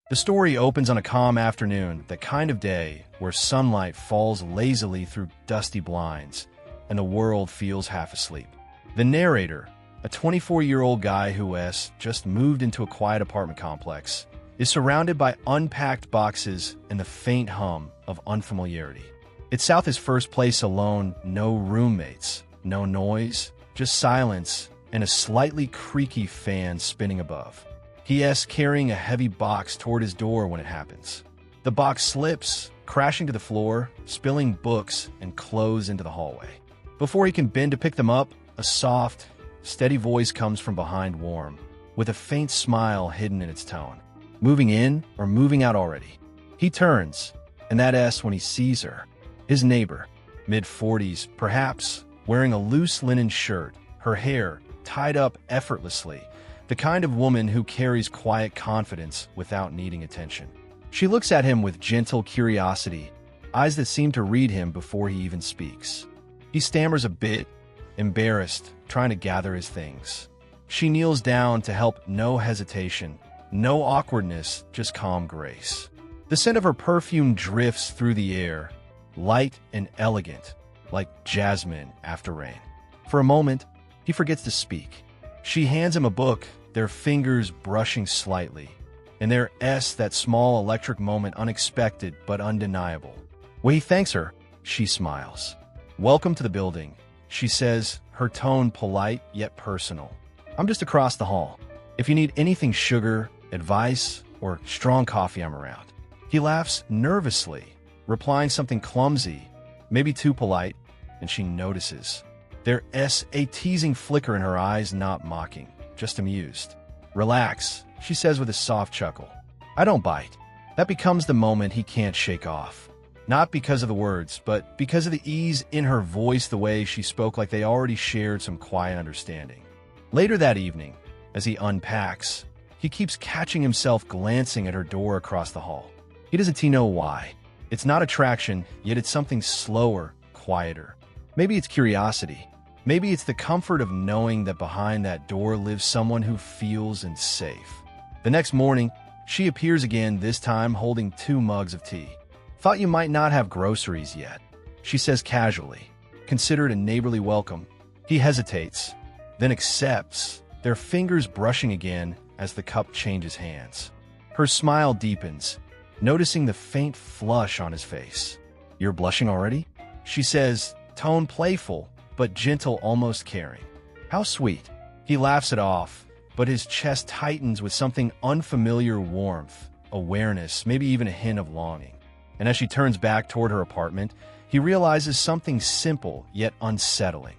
The story opens on a calm afternoon, the kind of day where sunlight falls lazily through dusty blinds and the world feels half asleep. The narrator, a 24-year-old guy who has just moved into a quiet apartment complex, is surrounded by unpacked boxes and the faint hum of unfamiliarity. It's South his first place alone, no roommates, no noise, just silence and a slightly creaky fan spinning above. He is carrying a heavy box toward his door when it happens. The box slips, crashing to the floor, spilling books and clothes into the hallway. Before he can bend to pick them up, a soft, steady voice comes from behind Warm, with a faint smile hidden in its tone. Moving in or moving out already? He turns, and that asks when he sees her. His neighbor, mid-40s, perhaps, wearing a loose linen shirt, her hair tied up effortlessly, the kind of woman who carries quiet confidence without needing attention. She looks at him with gentle curiosity, eyes that seem to read him before he even speaks. He stammers a bit, embarrassed, trying to gather his things. She kneels down to help, no hesitation, no awkwardness, just calm grace. The scent of her perfume drifts through the air, light and elegant, like jasmine after rain. For a moment, he forgets to speak. She hands him a book, their fingers brushing slightly, and there is that small electric moment, unexpected but undeniable. When he thanks her, she smiles. "Welcome to the building," she says, her tone polite yet personal. "I'm just across the hall. If you need anything sugar, advice, or strong coffee, I'm around." He laughs nervously, replying something clumsy, maybe too polite, and she notices. There is a teasing flicker in her eyes, not mocking, just amused. "Relax," she says with a soft chuckle. "I don't bite." That becomes the moment he can't shake off. Not because of the words, but because of the ease in her voice, the way she spoke like they already shared some quiet understanding. Later that evening, as he unpacks, he keeps catching himself glancing at her door across the hall. He doesn't know why. It's not attraction, yet it's something slower, quieter. Maybe it's curiosity. Maybe it's the comfort of knowing that behind that door lives someone who feels safe. The next morning, she appears again, this time holding 2 mugs of tea. "Thought you might not have groceries yet," she says casually, considered a neighborly welcome. He hesitates, then accepts, their fingers brushing again as the cup changes hands. Her smile deepens, noticing the faint flush on his face. "You're blushing already?" she says, tone playful, but gentle, almost caring. "How sweet." He laughs it off, but his chest tightens with something unfamiliar, warmth, awareness, maybe even a hint of longing. And as she turns back toward her apartment, he realizes something simple yet unsettling.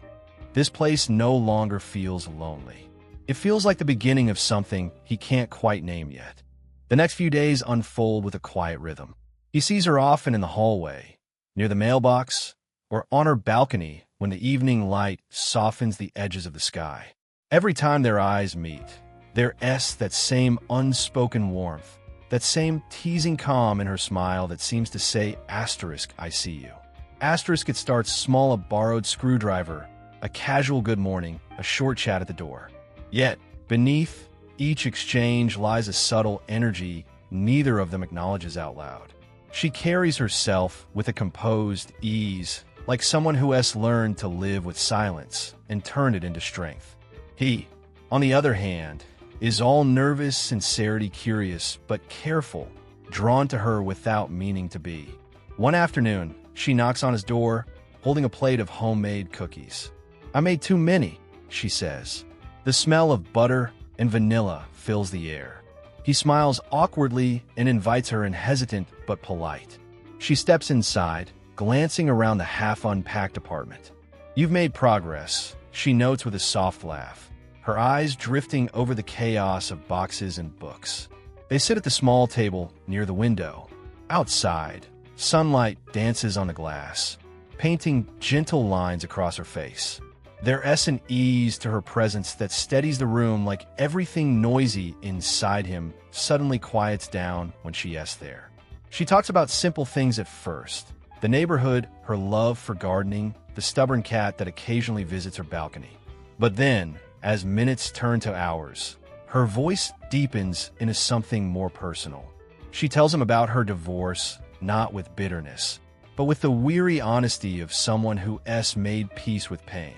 This place no longer feels lonely. It feels like the beginning of something he can't quite name yet. The next few days unfold with a quiet rhythm. He sees her often in the hallway, near the mailbox, or on her balcony when the evening light softens the edges of the sky. Every time their eyes meet, there is that same unspoken warmth, that same teasing calm in her smile that seems to say, asterisk, "I see you." Asterisk, it starts small, a borrowed screwdriver, a casual good morning, a short chat at the door. Yet, beneath each exchange lies a subtle energy neither of them acknowledges out loud. She carries herself with a composed ease, like someone who has learned to live with silence and turn it into strength. He, on the other hand, is all nervous sincerity, curious but careful, drawn to her without meaning to be. One afternoon, she knocks on his door, holding a plate of homemade cookies. "I made too many," she says. The smell of butter and vanilla fills the air. He smiles awkwardly and invites her in, hesitant but polite. She steps inside, glancing around the half-unpacked apartment. "You've made progress," she notes with a soft laugh, her eyes drifting over the chaos of boxes and books. They sit at the small table near the window. Outside, sunlight dances on the glass, painting gentle lines across her face. There is an ease to her presence that steadies the room, like everything noisy inside him suddenly quiets down when she is there. She talks about simple things at first. The neighborhood, her love for gardening, the stubborn cat that occasionally visits her balcony. But then, as minutes turn to hours, her voice deepens into something more personal. She tells him about her divorce, not with bitterness, but with the weary honesty of someone who made peace with pain.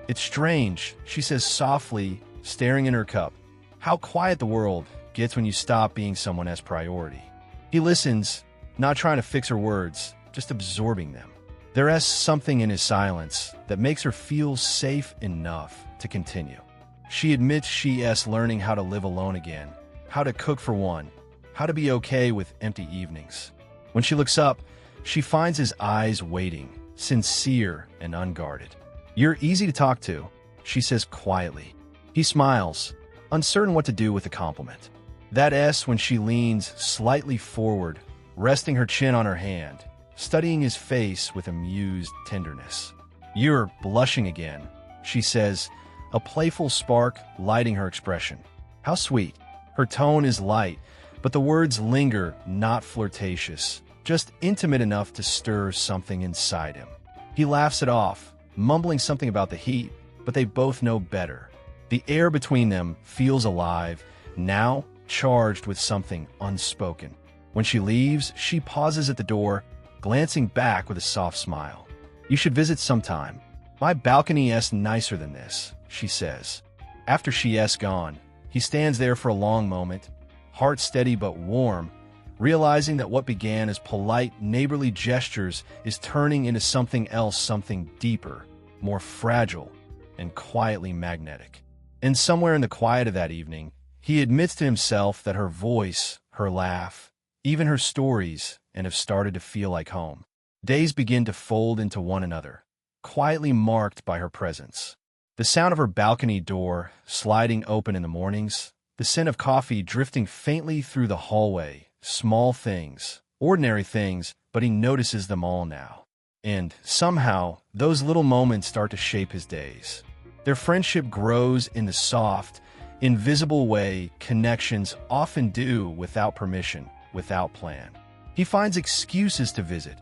"It's strange," she says softly, staring in her cup, "how quiet the world gets when you stop being someone's priority." He listens, not trying to fix her words, just absorbing them. There's something in his silence that makes her feel safe enough to continue. She admits she's learning how to live alone again, how to cook for one, how to be okay with empty evenings. When she looks up, she finds his eyes waiting, sincere and unguarded. "You're easy to talk to," she says quietly. He smiles, uncertain what to do with the compliment. That's when she leans slightly forward, resting her chin on her hand, studying his face with amused tenderness. "You're blushing again," she says, a playful spark lighting her expression. "How sweet." Her tone is light, but the words linger, not flirtatious, just intimate enough to stir something inside him. He laughs it off, mumbling something about the heat, but they both know better. The air between them feels alive, now charged with something unspoken. When she leaves, she pauses at the door, glancing back with a soft smile. "You should visit sometime. My balcony's nicer than this," she says. After she's gone, he stands there for a long moment, heart steady but warm, realizing that what began as polite, neighborly gestures is turning into something else, something deeper, more fragile, and quietly magnetic. And somewhere in the quiet of that evening, he admits to himself that her voice, her laugh, even her stories, and have started to feel like home. Days begin to fold into one another, quietly marked by her presence. The sound of her balcony door sliding open in the mornings, the scent of coffee drifting faintly through the hallway, small things, ordinary things, but he notices them all now. And somehow, those little moments start to shape his days. Their friendship grows in the soft, invisible way connections often do, without permission, without plan. He finds excuses to visit,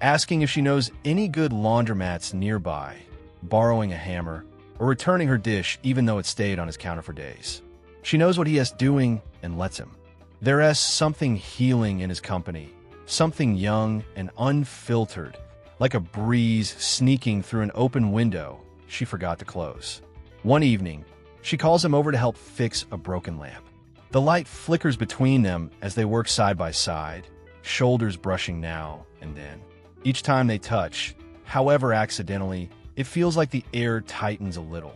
asking if she knows any good laundromats nearby, borrowing a hammer, or returning her dish even though it stayed on his counter for days. She knows what he is doing and lets him. There's something healing in his company, something young and unfiltered, like a breeze sneaking through an open window she forgot to close. One evening, she calls him over to help fix a broken lamp. The light flickers between them as they work side by side, shoulders brushing now and then. Each time they touch, however accidentally, it feels like the air tightens a little.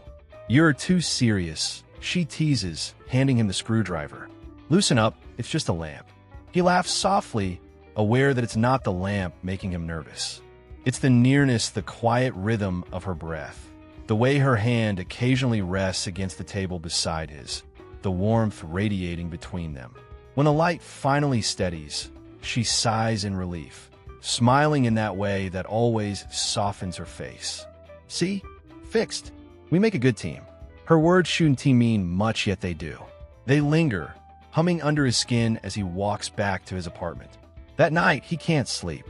"You're too serious," she teases, handing him the screwdriver. "Loosen up, it's just a lamp." He laughs softly, aware that it's not the lamp making him nervous. It's the nearness, the quiet rhythm of her breath, the way her hand occasionally rests against the table beside his, the warmth radiating between them. When the light finally steadies, she sighs in relief, smiling in that way that always softens her face. "See? Fixed. We make a good team." Her words shouldn't mean much, yet they do. They linger, humming under his skin as he walks back to his apartment. That night, he can't sleep.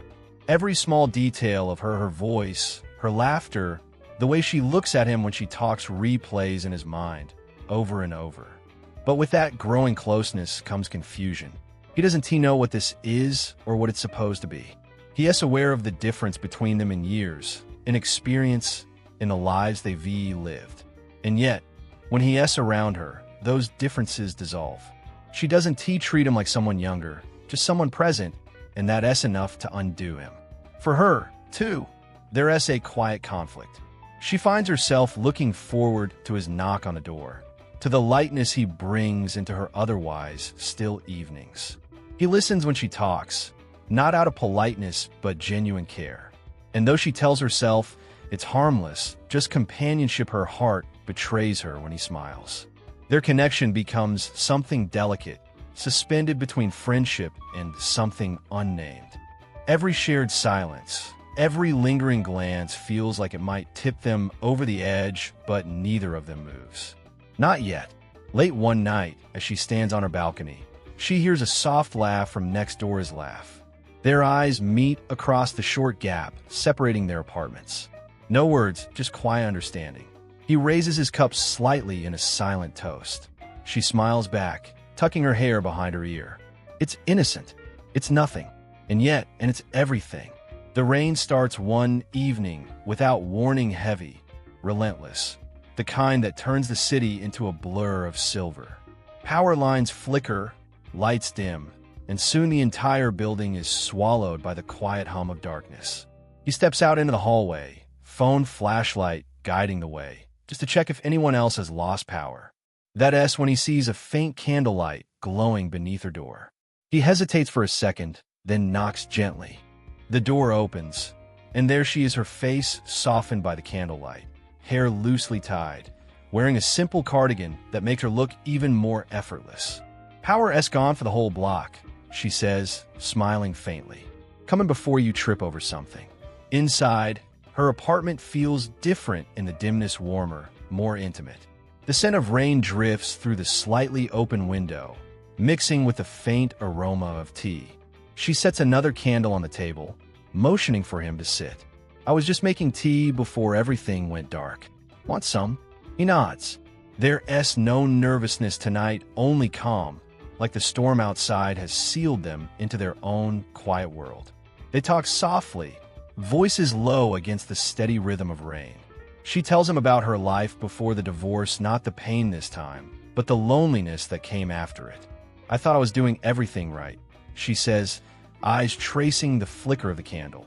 Every small detail of her voice, her laughter, the way she looks at him when she talks replays in his mind, over and over. But with that growing closeness comes confusion. He doesn't know what this is or what it's supposed to be. He is aware of the difference between them in years, in experience, in the lives they've lived. And yet, when he is around her, those differences dissolve. She doesn't treat him like someone younger, just someone present, and that is enough to undo him. For her, too, there is a quiet conflict. She finds herself looking forward to his knock on the door, to the lightness he brings into her otherwise still evenings. He listens when she talks, not out of politeness but genuine care. And though she tells herself it's harmless, just companionship, her heart betrays her when he smiles. Their connection becomes something delicate, suspended between friendship and something unnamed. Every shared silence, every lingering glance feels like it might tip them over the edge, but neither of them moves. Not yet. Late one night, as she stands on her balcony, she hears a soft laugh from next door's laugh. Their eyes meet across the short gap separating their apartments. No words, just quiet understanding. He raises his cup slightly in a silent toast. She smiles back, tucking her hair behind her ear. It's innocent. It's nothing. And it's everything. The rain starts one evening without warning, heavy, relentless. The kind that turns the city into a blur of silver. Power lines flicker, lights dim, and soon the entire building is swallowed by the quiet hum of darkness. He steps out into the hallway, phone flashlight guiding the way, just to check if anyone else has lost power. That's when he sees a faint candlelight glowing beneath her door. He hesitates for a second, then knocks gently. The door opens, and there she is, her face softened by the candlelight, hair loosely tied, wearing a simple cardigan that makes her look even more effortless. "Power's gone for the whole block," she says, smiling faintly. "Coming before you trip over something." Inside, her apartment feels different, in the dimness warmer, more intimate. The scent of rain drifts through the slightly open window, mixing with the faint aroma of tea. She sets another candle on the table, motioning for him to sit. "I was just making tea before everything went dark. Want some?" He nods. There's no nervousness tonight, only calm, like the storm outside has sealed them into their own quiet world. They talk softly, voices low against the steady rhythm of rain. She tells him about her life before the divorce, not the pain this time, but the loneliness that came after it. "I thought I was doing everything right," she says, eyes tracing the flicker of the candle.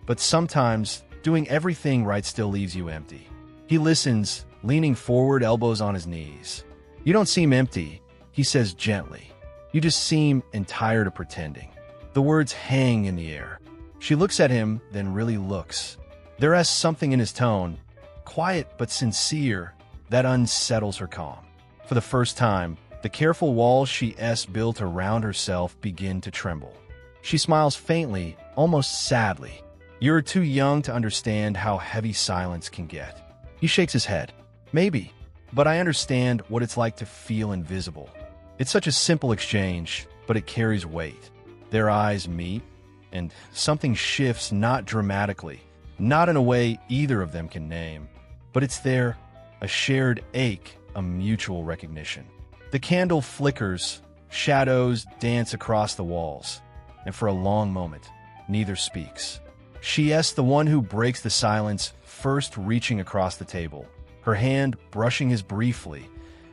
"But sometimes, doing everything right still leaves you empty." He listens, leaning forward, elbows on his knees. "You don't seem empty," he says gently. "You just seem tired of pretending." The words hang in the air. She looks at him, then really looks. There's something in his tone, quiet but sincere, that unsettles her calm. For the first time, the careful walls she's built around herself begin to tremble. She smiles faintly, almost sadly. "You're too young to understand how heavy silence can get." He shakes his head. "Maybe, but I understand what it's like to feel invisible." It's such a simple exchange, but it carries weight. Their eyes meet, and something shifts, not dramatically, not in a way either of them can name, but it's there, a shared ache, a mutual recognition. The candle flickers, shadows dance across the walls, and for a long moment, neither speaks. She's the one who breaks the silence, first reaching across the table, her hand brushing his briefly,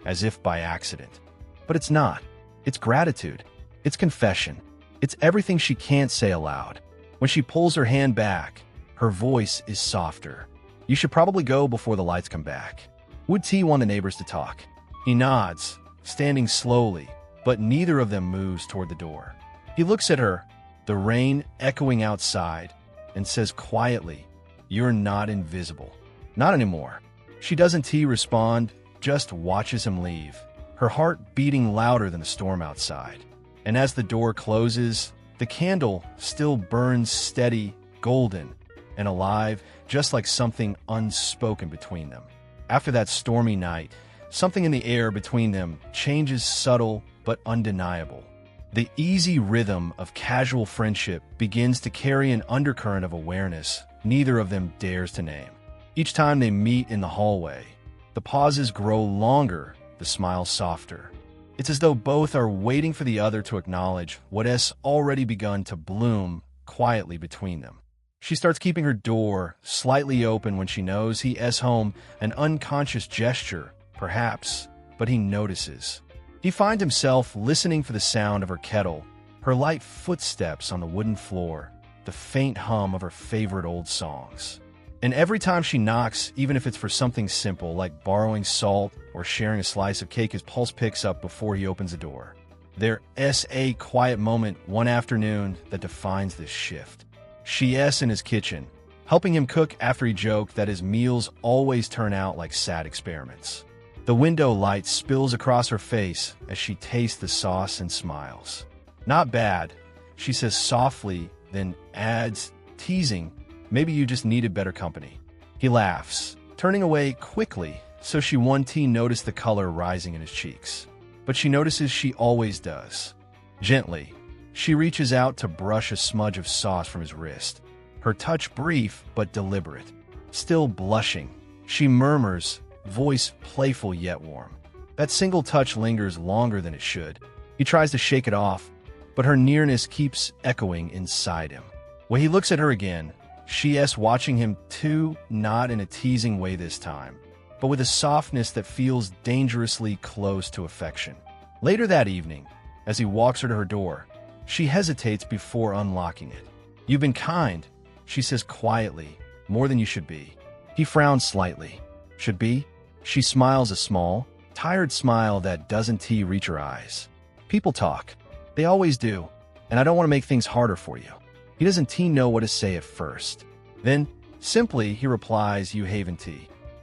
as if by accident. But it's not. It's gratitude. It's confession. It's everything she can't say aloud. When she pulls her hand back, her voice is softer. "You should probably go before the lights come back. Would T want the neighbors to talk?" He nods, standing slowly, but neither of them moves toward the door. He looks at her, the rain echoing outside, and says quietly, "You're not invisible. Not anymore." She doesn't respond, just watches him leave, her heart beating louder than the storm outside. And as the door closes, the candle still burns steady, golden, and alive, just like something unspoken between them. After that stormy night, something in the air between them changes, subtle but undeniable. The easy rhythm of casual friendship begins to carry an undercurrent of awareness neither of them dares to name. Each time they meet in the hallway, the pauses grow longer, the smiles softer. It's as though both are waiting for the other to acknowledge what has already begun to bloom quietly between them. She starts keeping her door slightly open when she knows he is home, an unconscious gesture, perhaps, but he notices. He finds himself listening for the sound of her kettle, her light footsteps on the wooden floor, the faint hum of her favorite old songs. And every time she knocks, even if it's for something simple like borrowing salt or sharing a slice of cake, his pulse picks up before he opens the door. There's a quiet moment one afternoon that defines this shift. She's in his kitchen, helping him cook after he joked that his meals always turn out like sad experiments. The window light spills across her face as she tastes the sauce and smiles. "Not bad," she says softly, then adds, teasing, "Maybe you just needed better company." He laughs, turning away quickly, so she won't notice the color rising in his cheeks. But she notices she always does. Gently, she reaches out to brush a smudge of sauce from his wrist, her touch brief but deliberate. Still blushing, she murmurs, voice playful yet warm. That single touch lingers longer than it should. He tries to shake it off, but her nearness keeps echoing inside him. When he looks at her again, she's watching him too, not in a teasing way this time, but with a softness that feels dangerously close to affection. Later that evening, as he walks her to her door, she hesitates before unlocking it. "You've been kind," she says quietly, "more than you should be." He frowns slightly. "Should be?" She smiles a small, tired smile that doesn't reach her eyes. "People talk. They always do, and I don't want to make things harder for you." He doesn't know what to say at first. Then, simply, he replies, "You haven't.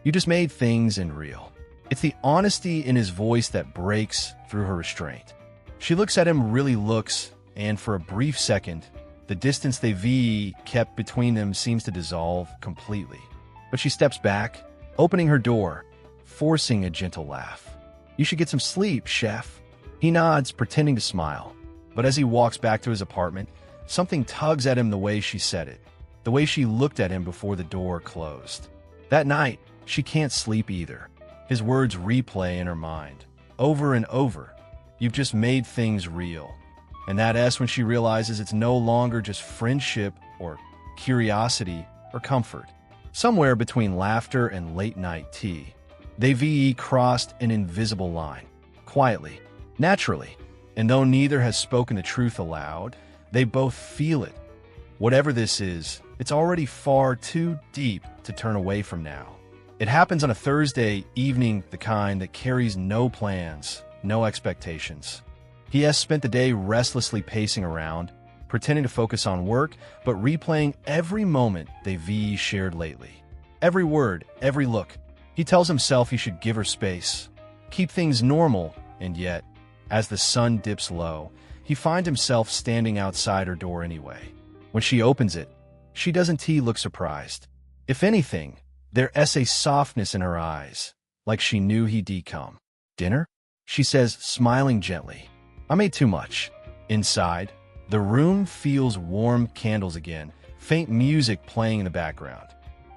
You just made things real." It's the honesty in his voice that breaks through her restraint. She looks at him, really looks, and for a brief second, the distance they've kept between them seems to dissolve completely. But she steps back, opening her door, forcing a gentle laugh. "You should get some sleep, chef." He nods, pretending to smile. But as he walks back to his apartment, something tugs at him the way she said it, the way she looked at him before the door closed. That night, she can't sleep either. His words replay in her mind, over and over. "You've just made things real." And that's when she realizes it's no longer just friendship or curiosity or comfort. Somewhere between laughter and late-night tea, they've crossed an invisible line, quietly, naturally, and though neither has spoken the truth aloud, they both feel it. Whatever this is, it's already far too deep to turn away from now. It happens on a Thursday evening, the kind that carries no plans, no expectations. He has spent the day restlessly pacing around, pretending to focus on work, but replaying every moment they've shared lately. Every word, every look. He tells himself he should give her space, keep things normal, and yet, as the sun dips low, he finds himself standing outside her door anyway. When she opens it, she doesn't look surprised. If anything, there's a softness in her eyes, like she knew he'd come. "Dinner?" she says, smiling gently. "I made too much." Inside, the room feels warm candles again, faint music playing in the background.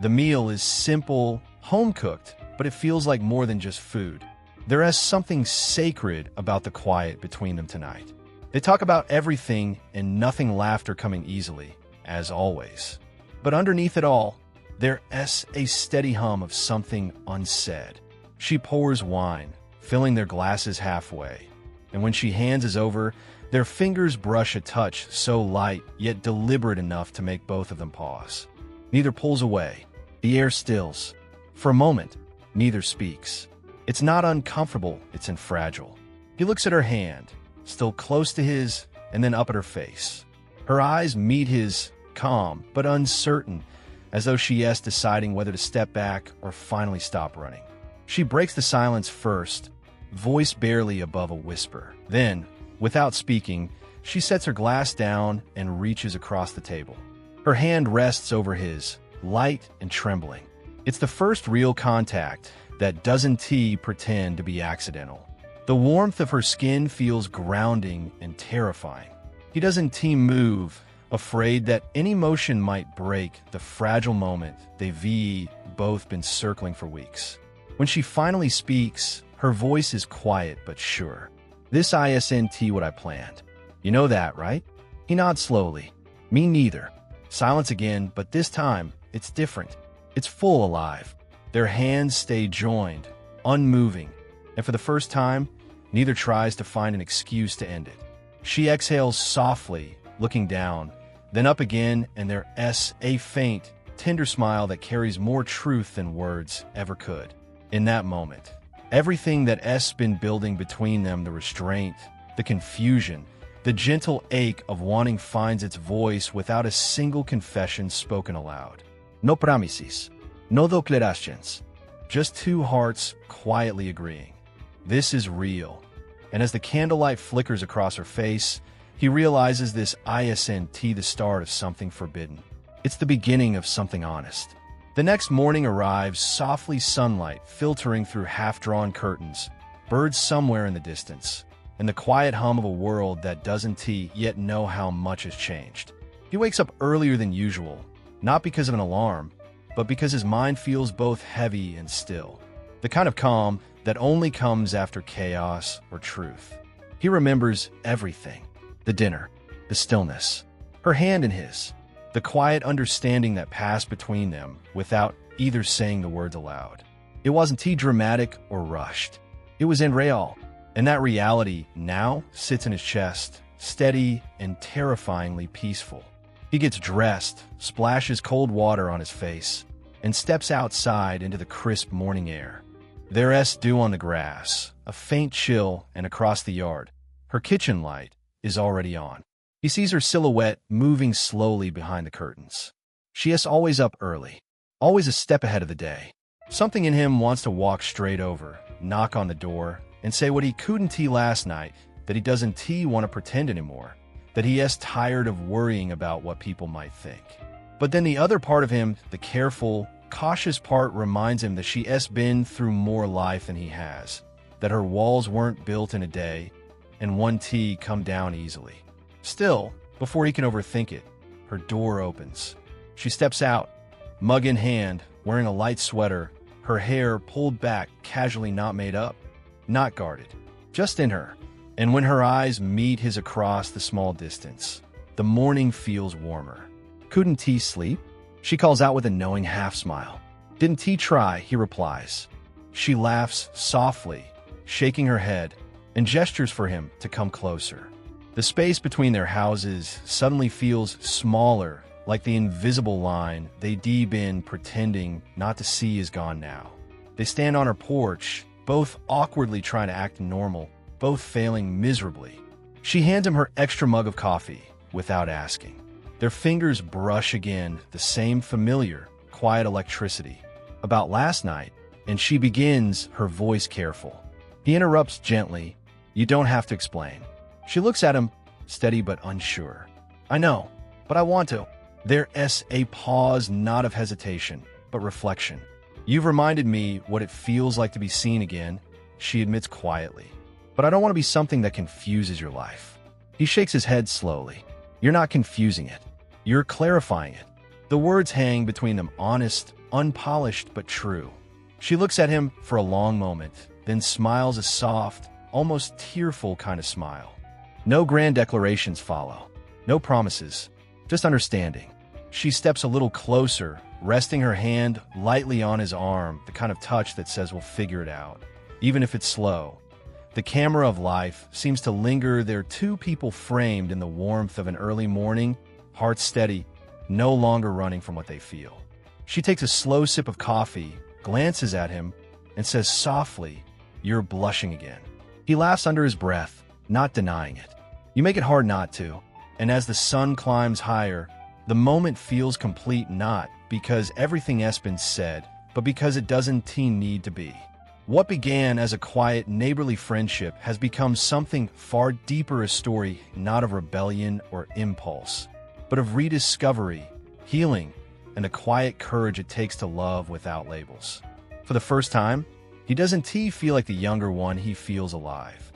The meal is simple, home-cooked, but it feels like more than just food. There is something sacred about the quiet between them tonight. They talk about everything and nothing, laughter coming easily, as always. But underneath it all, there is a steady hum of something unsaid. She pours wine, filling their glasses halfway, and when she hands it over, their fingers brush a touch so light yet deliberate enough to make both of them pause. Neither pulls away. The air stills. For a moment, neither speaks. It's not uncomfortable, it's fragile. He looks at her hand, still close to his, and then up at her face. Her eyes meet his, calm but uncertain, as though she is deciding whether to step back or finally stop running. She breaks the silence first, voice barely above a whisper. Then, without speaking, she sets her glass down and reaches across the table. Her hand rests over his, light and trembling. It's the first real contact that doesn't pretend to be accidental. The warmth of her skin feels grounding and terrifying. He doesn't move, afraid that any motion might break the fragile moment they've both been circling for weeks. When she finally speaks, her voice is quiet but sure. "This isn't what I planned. You know that, right?" He nods slowly. "Me neither." Silence again, but this time, it's different. It's full alive. Their hands stay joined, unmoving, and for the first time, neither tries to find an excuse to end it. She exhales softly, looking down, then up again, and there's a faint, tender smile that carries more truth than words ever could. In that moment, everything that's been building between them, the restraint, the confusion, the gentle ache of wanting finds its voice without a single confession spoken aloud. No promises, no declarations, just two hearts quietly agreeing. This is real. And as the candlelight flickers across her face, he realizes this isn't the start of something forbidden. It's the beginning of something honest. The next morning arrives, softly sunlight filtering through half-drawn curtains, birds somewhere in the distance, and the quiet hum of a world that doesn't yet know how much has changed. He wakes up earlier than usual, not because of an alarm, but because his mind feels both heavy and still. The kind of calm that only comes after chaos or truth. He remembers everything. The dinner, the stillness, her hand in his, the quiet understanding that passed between them without either saying the words aloud. It wasn't too dramatic or rushed. It was in real, and that reality now sits in his chest, steady and terrifyingly peaceful. He gets dressed, splashes cold water on his face, and steps outside into the crisp morning air. There's dew on the grass, a faint chill, and across the yard, her kitchen light is already on. He sees her silhouette moving slowly behind the curtains. She is always up early, always a step ahead of the day. Something in him wants to walk straight over, knock on the door, and say what he couldn't last night, that he doesn't want to pretend anymore, that he is tired of worrying about what people might think. But then the other part of him, the careful, cautious part, reminds him that she has been through more life than he has, that her walls weren't built in a day, and one come down easily. Still, before he can overthink it, her door opens. She steps out, mug in hand, wearing a light sweater, her hair pulled back, casually not made up, not guarded, just in her. And when her eyes meet his across the small distance, the morning feels warmer. Couldn't T sleep? She calls out with a knowing half-smile. Didn't T try, he replies. She laughs softly, shaking her head, and gestures for him to come closer. The space between their houses suddenly feels smaller, like the invisible line they'd been pretending not to see is gone now. They stand on her porch, both awkwardly trying to act normal, both failing miserably. She hands him her extra mug of coffee without asking. Their fingers brush again, the same familiar, quiet electricity. About last night, and she begins, her voice careful. He interrupts gently. You don't have to explain. She looks at him, steady but unsure. I know, but I want to. There's a pause, not of hesitation, but reflection. You've reminded me what it feels like to be seen again, she admits quietly. But I don't want to be something that confuses your life. He shakes his head slowly. You're not confusing it. You're clarifying it. The words hang between them, honest, unpolished, but true. She looks at him for a long moment, then smiles a soft, almost tearful kind of smile. No grand declarations follow. No promises. Just understanding. She steps a little closer, resting her hand lightly on his arm, the kind of touch that says we'll figure it out. Even if it's slow. The camera of life seems to linger there, two people framed in the warmth of an early morning, hearts steady, no longer running from what they feel. She takes a slow sip of coffee, glances at him, and says softly, You're blushing again. He laughs under his breath, not denying it. You make it hard not to, and as the sun climbs higher, the moment feels complete, not because everything has been said, but because it doesn't need to be. What began as a quiet, neighborly friendship has become something far deeper, a story not of rebellion or impulse, but of rediscovery, healing, and the quiet courage it takes to love without labels. For the first time, he doesn't feel like the younger one, he feels alive.